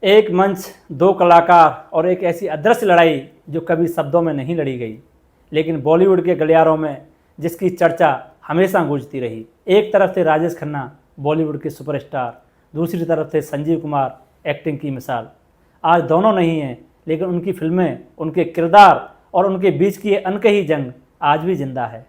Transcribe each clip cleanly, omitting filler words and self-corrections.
एक मंच, दो कलाकार और एक ऐसी अदृश्य लड़ाई जो कभी शब्दों में नहीं लड़ी गई, लेकिन बॉलीवुड के गलियारों में जिसकी चर्चा हमेशा गूंजती रही। एक तरफ थे राजेश खन्ना, बॉलीवुड के सुपरस्टार, दूसरी तरफ थे संजीव कुमार, एक्टिंग की मिसाल। आज दोनों नहीं हैं, लेकिन उनकी फिल्में, उनके किरदार और उनके बीच की ये अनकही जंग आज भी जिंदा है।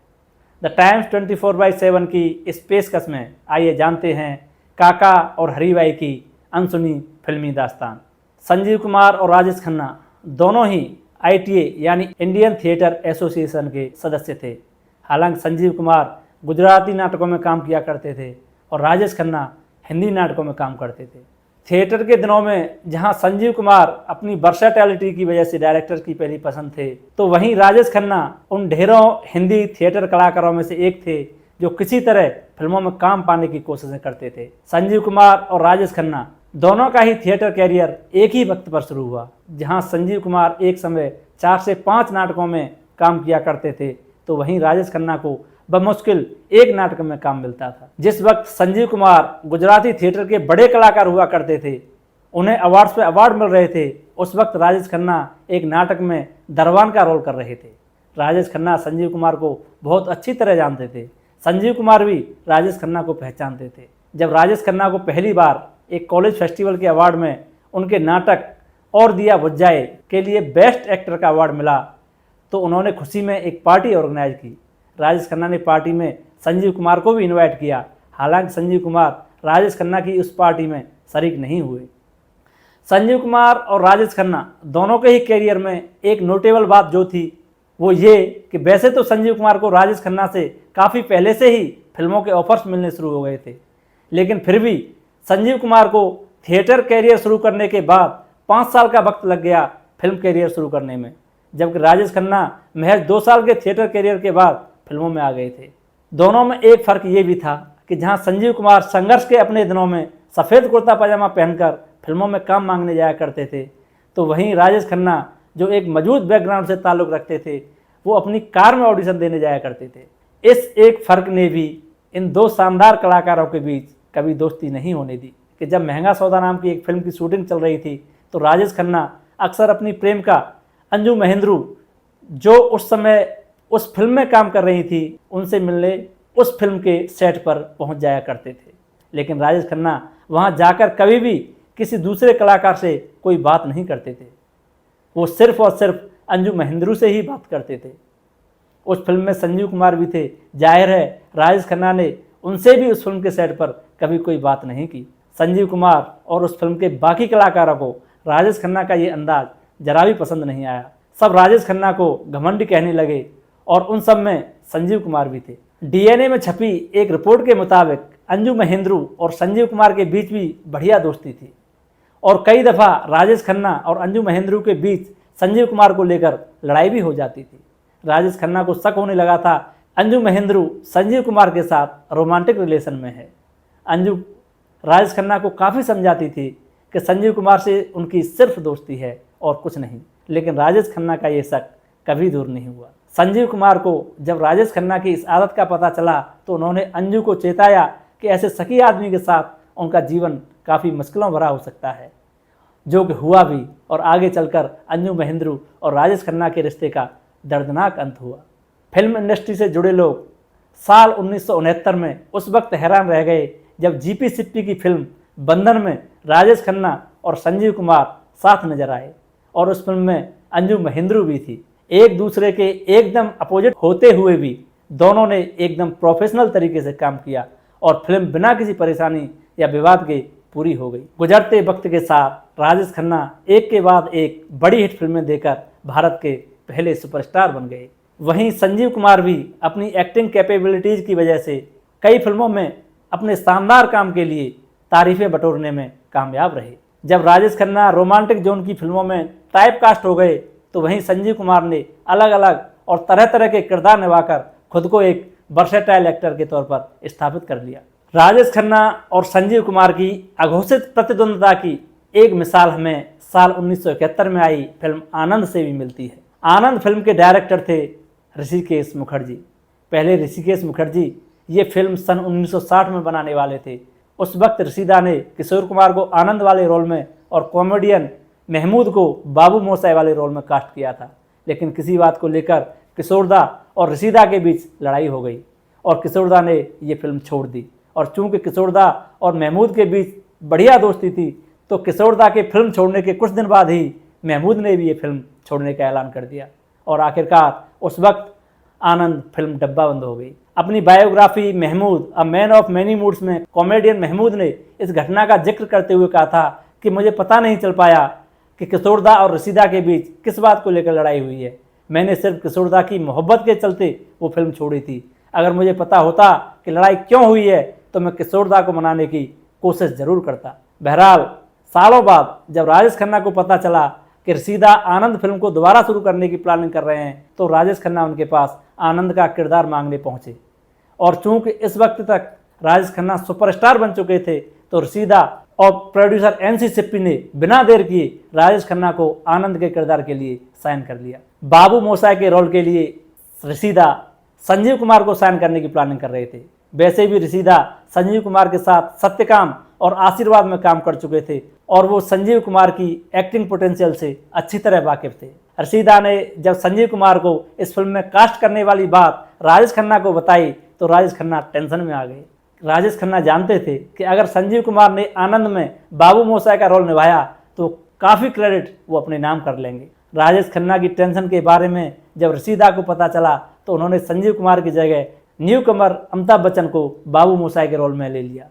द टाइम्स 24/7 की इस पेशकश में आइए जानते हैं काका और हरीबाई की अनसुनी फिल्मी दास्तान। संजीव कुमार और राजेश खन्ना दोनों ही ITA यानी इंडियन थिएटर एसोसिएशन के सदस्य थे। हालांकि संजीव कुमार गुजराती नाटकों में काम किया करते थे और राजेश खन्ना हिंदी नाटकों में काम करते थे। थिएटर के दिनों में जहां संजीव कुमार अपनी वर्सैटिलिटी की वजह से डायरेक्टर की पहली पसंद थे, तो वहीं राजेश खन्ना उन ढेरों हिंदी थिएटर कलाकारों में से एक थे जो किसी तरह फिल्मों में काम पाने की कोशिशें करते थे। संजीव कुमार और राजेश खन्ना दोनों का ही थिएटर कैरियर एक ही वक्त पर शुरू हुआ। जहां संजीव कुमार एक समय 4 से 5 नाटकों में काम किया करते थे, तो वहीं राजेश खन्ना को बमुश्किल एक नाटक में काम मिलता था। जिस वक्त संजीव कुमार गुजराती थिएटर के बड़े कलाकार हुआ करते थे, उन्हें अवार्ड्स पे अवार्ड मिल रहे थे, उस वक्त राजेश खन्ना एक नाटक में दरबान का रोल कर रहे थे। राजेश खन्ना संजीव कुमार को बहुत अच्छी तरह जानते थे, संजीव कुमार भी राजेश खन्ना को पहचानते थे। जब राजेश खन्ना को पहली बार एक कॉलेज फेस्टिवल के अवार्ड में उनके नाटक और दिया बुझ जाए के लिए बेस्ट एक्टर का अवार्ड मिला, तो उन्होंने खुशी में एक पार्टी ऑर्गेनाइज की। राजेश खन्ना ने पार्टी में संजीव कुमार को भी इनवाइट किया। हालांकि संजीव कुमार राजेश खन्ना की उस पार्टी में शरीक नहीं हुए। संजीव कुमार और राजेश खन्ना दोनों के ही कैरियर में एक नोटेबल बात जो थी वो ये कि वैसे तो संजीव कुमार को राजेश खन्ना से काफ़ी पहले से ही फिल्मों के ऑफर्स मिलने शुरू हो गए थे, लेकिन फिर भी संजीव कुमार को थिएटर कैरियर शुरू करने के बाद 5 साल का वक्त लग गया फिल्म कैरियर शुरू करने में, जबकि राजेश खन्ना महज 2 साल के थिएटर कैरियर के बाद फिल्मों में आ गए थे। दोनों में एक फ़र्क ये भी था कि जहां संजीव कुमार संघर्ष के अपने दिनों में सफ़ेद कुर्ता पजामा पहनकर फिल्मों में काम मांगने जाया करते थे, तो वहीं राजेश खन्ना जो एक मजबूत बैकग्राउंड से ताल्लुक़ रखते थे, वो अपनी कार में ऑडिशन देने जाया करते थे। इस एक फ़र्क ने भी इन दो शानदार कलाकारों के बीच कभी दोस्ती नहीं होने दी कि जब महंगा सौदा नाम की एक फिल्म की शूटिंग चल रही थी, तो राजेश खन्ना अक्सर अपनी प्रेमिका अंजू महेंद्रू, जो उस समय उस फिल्म में काम कर रही थी, उनसे मिलने उस फिल्म के सेट पर पहुंच जाया करते थे। लेकिन राजेश खन्ना वहां जाकर कभी भी किसी दूसरे कलाकार से कोई बात नहीं करते थे, वो सिर्फ और सिर्फ अंजू महेंद्रू से ही बात करते थे। उस फिल्म में संजीव कुमार भी थे, जाहिर है राजेश खन्ना ने उनसे भी उस फिल्म के सेट पर कभी कोई बात नहीं की। संजीव कुमार और उस फिल्म के बाकी कलाकारों को राजेश खन्ना का ये अंदाज जरा भी पसंद नहीं आया। सब राजेश खन्ना को घमंडी कहने लगे और उन सब में संजीव कुमार भी थे। DNA में छपी एक रिपोर्ट के मुताबिक अंजू महेंद्रू और संजीव कुमार के बीच भी बढ़िया दोस्ती थी और कई दफ़ा राजेश खन्ना और अंजू महेंद्रू के बीच संजीव कुमार को लेकर लड़ाई भी हो जाती थी। राजेश खन्ना को शक होने लगा था अंजू महेंद्रू संजीव कुमार के साथ रोमांटिक रिलेशन में है। अंजू राजेश खन्ना को काफ़ी समझाती थी कि संजीव कुमार से उनकी सिर्फ दोस्ती है और कुछ नहीं, लेकिन राजेश खन्ना का ये शक कभी दूर नहीं हुआ। संजीव कुमार को जब राजेश खन्ना की इस आदत का पता चला, तो उन्होंने अंजू को चेताया कि ऐसे सखी आदमी के साथ उनका जीवन काफ़ी मुश्किलों भरा हो सकता है, जो कि हुआ भी और आगे चलकर अंजू महेंद्रू और राजेश खन्ना के रिश्ते का दर्दनाक अंत हुआ। फिल्म इंडस्ट्री से जुड़े लोग साल 1969 में उस वक्त हैरान रह गए जब जीपी सिप्पी की फिल्म बंधन में राजेश खन्ना और संजीव कुमार साथ नजर आए और उस फिल्म में अंजू महेंद्रू भी थी। एक दूसरे के एकदम अपोजिट होते हुए भी दोनों ने एकदम प्रोफेशनल तरीके से काम किया और फिल्म बिना किसी परेशानी या विवाद के पूरी हो गई। गुजरते वक्त के साथ राजेश खन्ना एक के बाद एक बड़ी हिट फिल्में देकर भारत के पहले सुपरस्टार बन गए। वहीं संजीव कुमार भी अपनी एक्टिंग कैपेबिलिटीज़ की वजह से कई फिल्मों में अपने शानदार काम के लिए तारीफ़ें बटोरने में कामयाब रहे। जब राजेश खन्ना रोमांटिक जोन की फिल्मों में टाइप कास्ट हो गए, तो वहीं संजीव कुमार ने अलग अलग और तरह तरह के किरदार निभाकर खुद को एक वर्सेटाइल एक्टर के तौर पर स्थापित कर लिया। राजेश खन्ना और संजीव कुमार की अघोषित प्रतिद्वंद्विता की एक मिसाल हमें साल 1971 में आई फिल्म आनंद से भी मिलती है। आनंद फिल्म के डायरेक्टर थे ऋषिकेश मुखर्जी। पहले ऋषिकेश मुखर्जी ये फिल्म सन 1960 में बनाने वाले थे। उस वक्त ऋषिदा ने किशोर कुमार को आनंद वाले रोल में और कॉमेडियन महमूद को बाबू मोशाय वाले रोल में कास्ट किया था। लेकिन किसी बात को लेकर किशोरदा और रशीदा के बीच लड़ाई हो गई और किशोरदा ने ये फिल्म छोड़ दी। और चूंकि किशोरदा और महमूद के बीच बढ़िया दोस्ती थी, तो किशोरदा के फिल्म छोड़ने के कुछ दिन बाद ही महमूद ने भी ये फिल्म छोड़ने का ऐलान कर दिया और आखिरकार उस वक्त आनंद फिल्म डब्बाबंद हो गई। अपनी biography Mahmood a man of many moods में कॉमेडियन महमूद ने इस घटना का जिक्र करते हुए कहा था कि मुझे पता नहीं चल पाया कि किशोरदा और रशीदा के बीच किस बात को लेकर लड़ाई हुई है। मैंने सिर्फ किशोरदा की मोहब्बत के चलते वो फिल्म छोड़ी थी। अगर मुझे पता होता कि लड़ाई क्यों हुई है तो मैं किशोरदा को मनाने की कोशिश ज़रूर करता। बहरहाल सालों बाद जब राजेश खन्ना को पता चला कि रशीदा आनंद फिल्म को दोबारा शुरू करने की प्लानिंग कर रहे हैं, तो राजेश खन्ना उनके पास आनंद का किरदार मांगने पहुंचे। और चूंकि इस वक्त तक राजेश खन्ना सुपरस्टार बन चुके थे, तो रशीदा और प्रोड्यूसर एनसी सिप्पी ने बिना देर किए राजेश खन्ना को आनंद के किरदार के लिए साइन कर लिया। बाबू मोशाय के रोल के लिए रशीदा संजीव कुमार को साइन करने की प्लानिंग कर रहे थे। वैसे भी रशीदा संजीव कुमार के साथ सत्यकाम और आशीर्वाद में काम कर चुके थे और वो संजीव कुमार की एक्टिंग पोटेंशियल से अच्छी तरह वाकिफ थे। रशीदा ने जब संजीव कुमार को इस फिल्म में कास्ट करने वाली बात राजेश खन्ना को बताई तो राजेश खन्ना टेंशन में आ गए। राजेश खन्ना जानते थे कि अगर संजीव कुमार ने आनंद में बाबू मोशाय का रोल निभाया तो काफ़ी क्रेडिट वो अपने नाम कर लेंगे। राजेश खन्ना की टेंशन के बारे में जब रशीदा को पता चला तो उन्होंने संजीव कुमार की जगह न्यू कमर अमिताभ बच्चन को बाबू मोशाय के रोल में ले लिया।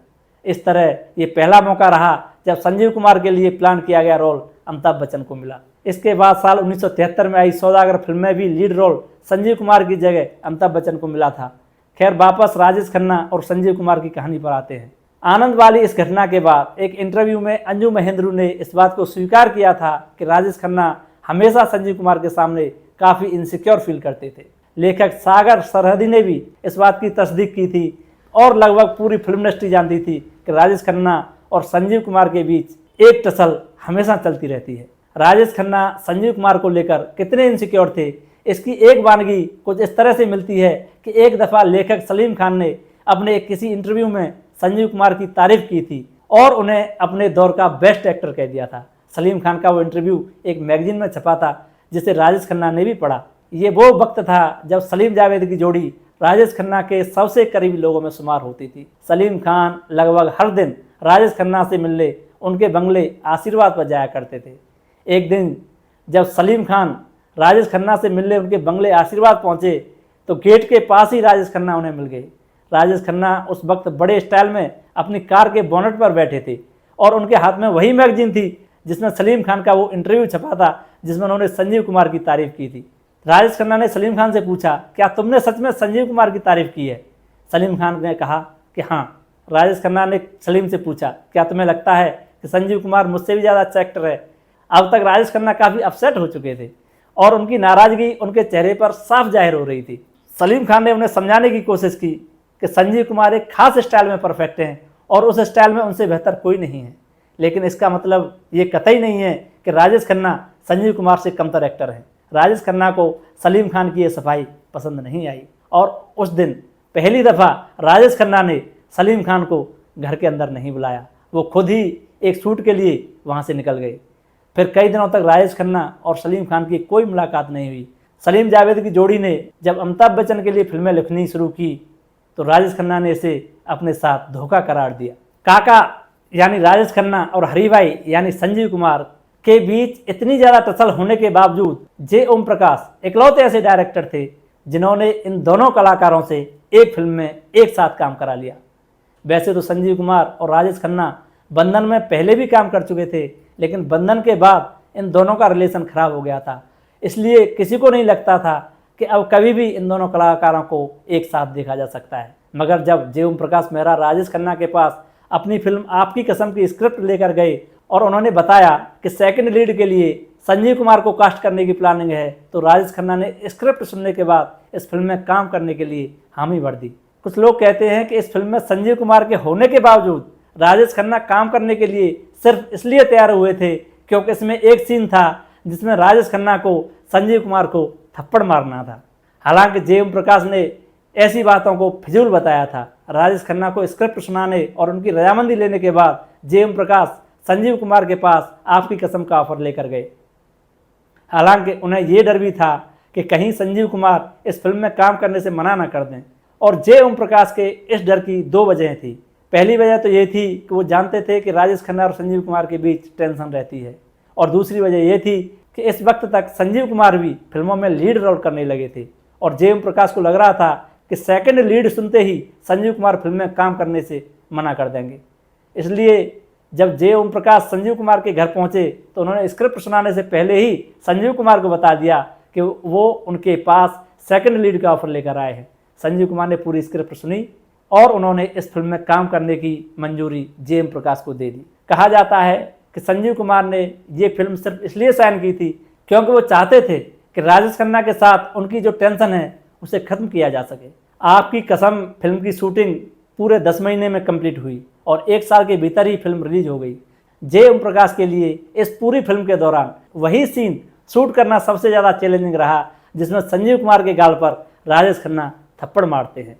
इस तरह ये पहला मौका रहा जब संजीव कुमार के लिए प्लान किया गया रोल अमिताभ बच्चन को मिला। इसके बाद साल 1973 में आई सौदागर फिल्म में भी लीड रोल संजीव कुमार की जगह अमिताभ बच्चन को मिला था। खैर, वापस राजेश खन्ना और संजीव कुमार की कहानी पर आते हैं। आनंद वाली इस घटना के बाद एक इंटरव्यू में अंजू महेंद्रू ने इस बात को स्वीकार किया था कि राजेश खन्ना हमेशा संजीव कुमार के सामने काफ़ी इनसिक्योर फील करते थे। लेखक सागर सरहदी ने भी इस बात की तस्दीक की थी और लगभग पूरी फिल्म इंडस्ट्री जानती थी कि राजेश खन्ना और संजीव कुमार के बीच एक टसल हमेशा चलती रहती है। राजेश खन्ना संजीव कुमार को लेकर कितने इनसिक्योर थे, इसकी एक वानगी कुछ इस तरह से मिलती है कि एक दफ़ा लेखक सलीम खान ने अपने किसी इंटरव्यू में संजीव कुमार की तारीफ की थी और उन्हें अपने दौर का बेस्ट एक्टर कह दिया था। सलीम खान का वो इंटरव्यू एक मैगजीन में छपा था जिसे राजेश खन्ना ने भी पढ़ा। ये वो वक्त था जब सलीम जावेद की जोड़ी राजेश खन्ना के सबसे करीबी लोगों में शुमार होती थी। सलीम खान लगभग हर दिन राजेश खन्ना से मिलने उनके बंगले आशीर्वाद पर जाया करते थे। एक दिन जब सलीम खान राजेश खन्ना से मिलने उनके बंगले आशीर्वाद पहुंचे तो गेट के पास ही राजेश खन्ना उन्हें मिल गए। राजेश खन्ना उस वक्त बड़े स्टाइल में अपनी कार के बोनट पर बैठे थे और उनके हाथ में वही मैगजीन थी जिसमें सलीम खान का वो इंटरव्यू छपा था जिसमें उन्होंने संजीव कुमार की तारीफ की थी। राजेश खन्ना ने सलीम खान से पूछा, क्या तुमने सच में संजीव कुमार की तारीफ की है? सलीम खान ने कहा कि हाँ। राजेश खन्ना ने सलीम से पूछा, क्या तुम्हें लगता है कि संजीव कुमार मुझसे भी ज़्यादा अच्छा एक्टर है? अब तक राजेश खन्ना काफ़ी अपसेट हो चुके थे और उनकी नाराज़गी उनके चेहरे पर साफ जाहिर हो रही थी। सलीम खान ने उन्हें समझाने की कोशिश की कि संजीव कुमार एक खास स्टाइल में परफेक्ट हैं और उस स्टाइल में उनसे बेहतर कोई नहीं है, लेकिन इसका मतलब ये कतई नहीं है कि राजेश खन्ना संजीव कुमार से कमतर एक्टर हैं। राजेश खन्ना को सलीम खान की ये सफाई पसंद नहीं आई और उस दिन पहली दफ़ा राजेश खन्ना ने सलीम खान को घर के अंदर नहीं बुलाया। वो खुद ही एक शूट के लिए वहाँ से निकल गए। फिर कई दिनों तक राजेश खन्ना और सलीम खान की कोई मुलाकात नहीं हुई। सलीम जावेद की जोड़ी ने जब अमिताभ बच्चन के लिए फिल्में लिखनी शुरू की तो राजेश खन्ना ने इसे अपने साथ धोखा करार दिया। काका यानी राजेश खन्ना और हरीभाई यानी संजीव कुमार के बीच इतनी ज़्यादा टसल होने के बावजूद जे ओम प्रकाश इकलौते ऐसे डायरेक्टर थे जिन्होंने इन दोनों कलाकारों से एक फिल्म में एक साथ काम करा लिया। वैसे तो संजीव कुमार और राजेश खन्ना बंधन में पहले भी काम कर चुके थे, लेकिन बंधन के बाद इन दोनों का रिलेशन खराब हो गया था, इसलिए किसी को नहीं लगता था कि अब कभी भी इन दोनों कलाकारों को एक साथ देखा जा सकता है। मगर जब जे ओम प्रकाश मेहरा राजेश खन्ना के पास अपनी फिल्म आपकी कसम की स्क्रिप्ट लेकर गए और उन्होंने बताया कि सेकंड लीड के लिए संजीव कुमार को कास्ट करने की प्लानिंग है, तो राजेश खन्ना ने स्क्रिप्ट सुनने के बाद इस फिल्म में काम करने के लिए हामी भर दी। कुछ लोग कहते हैं कि इस फिल्म में संजीव कुमार के होने के बावजूद राजेश खन्ना काम करने के लिए सिर्फ इसलिए तैयार हुए थे क्योंकि इसमें एक सीन था जिसमें राजेश खन्ना को संजीव कुमार को थप्पड़ मारना था। हालांकि जे ओम प्रकाश ने ऐसी बातों को फिजूल बताया था। राजेश खन्ना को स्क्रिप्ट सुनाने और उनकी रजामंदी लेने के बाद जे ओम प्रकाश संजीव कुमार के पास आपकी कसम का ऑफर लेकर गए। हालांकि उन्हें ये डर भी था कि कहीं संजीव कुमार इस फिल्म में काम करने से मना न कर दें, और जे ओम प्रकाश के इस डर की दो वजहें थी। पहली वजह तो ये थी कि वो जानते थे कि राजेश खन्ना और संजीव कुमार के बीच टेंशन रहती है, और दूसरी वजह ये थी कि इस वक्त तक संजीव कुमार भी फिल्मों में लीड रोल करने लगे थे, और जे ओम प्रकाश को लग रहा था कि सेकंड लीड सुनते ही संजीव कुमार फिल्म में काम करने से मना कर देंगे। इसलिए जब जे ओम प्रकाश संजीव कुमार के घर पहुंचे तो उन्होंने स्क्रिप्ट सुनाने से पहले ही संजीव कुमार को बता दिया कि वो उनके पास सेकंड लीड का ऑफर लेकर आए हैं। संजीव कुमार ने पूरी स्क्रिप्ट सुनी और उन्होंने इस फिल्म में काम करने की मंजूरी जे ओम प्रकाश को दे दी। कहा जाता है कि संजीव कुमार ने ये फिल्म सिर्फ इसलिए साइन की थी क्योंकि वो चाहते थे कि राजेश खन्ना के साथ उनकी जो टेंशन है उसे खत्म किया जा सके। आपकी कसम फिल्म की शूटिंग पूरे 10 महीने में कंप्लीट हुई और 1 साल के भीतर ही फिल्म रिलीज हो गई। जे ओम प्रकाश के लिए इस पूरी फिल्म के दौरान वही सीन शूट करना सबसे ज़्यादा चैलेंजिंग रहा जिसमें संजीव कुमार के गाल पर राजेश खन्ना थप्पड़ मारते हैं।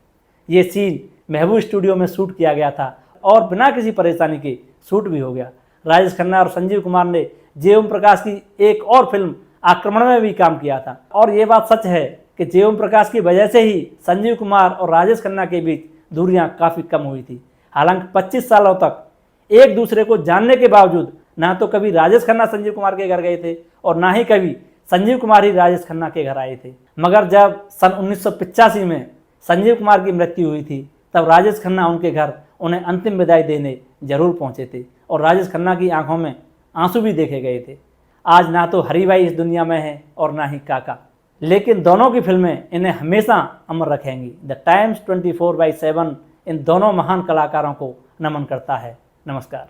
ये सीन महबूब स्टूडियो में शूट किया गया था और बिना किसी परेशानी के शूट भी हो गया। राजेश खन्ना और संजीव कुमार ने जे ओम प्रकाश की एक और फिल्म आक्रमण में भी काम किया था, और ये बात सच है कि जे ओम प्रकाश की वजह से ही संजीव कुमार और राजेश खन्ना के बीच दूरियां काफ़ी कम हुई थी। हालांकि 25 सालों तक एक दूसरे को जानने के बावजूद ना तो कभी राजेश खन्ना संजीव कुमार के घर गए थे और ना ही कभी संजीव कुमार ही राजेश खन्ना के घर आए थे। मगर जब सन 1985 में संजीव कुमार की मृत्यु हुई थी तब राजेश खन्ना उनके घर उन्हें अंतिम विदाई देने जरूर पहुंचे थे, और राजेश खन्ना की आंखों में आंसू भी देखे गए थे। आज ना तो हरी भाई इस दुनिया में है और ना ही काका, लेकिन दोनों की फिल्में इन्हें हमेशा अमर रखेंगी। द टाइम्स 24/7 इन दोनों महान कलाकारों को नमन करता है। नमस्कार।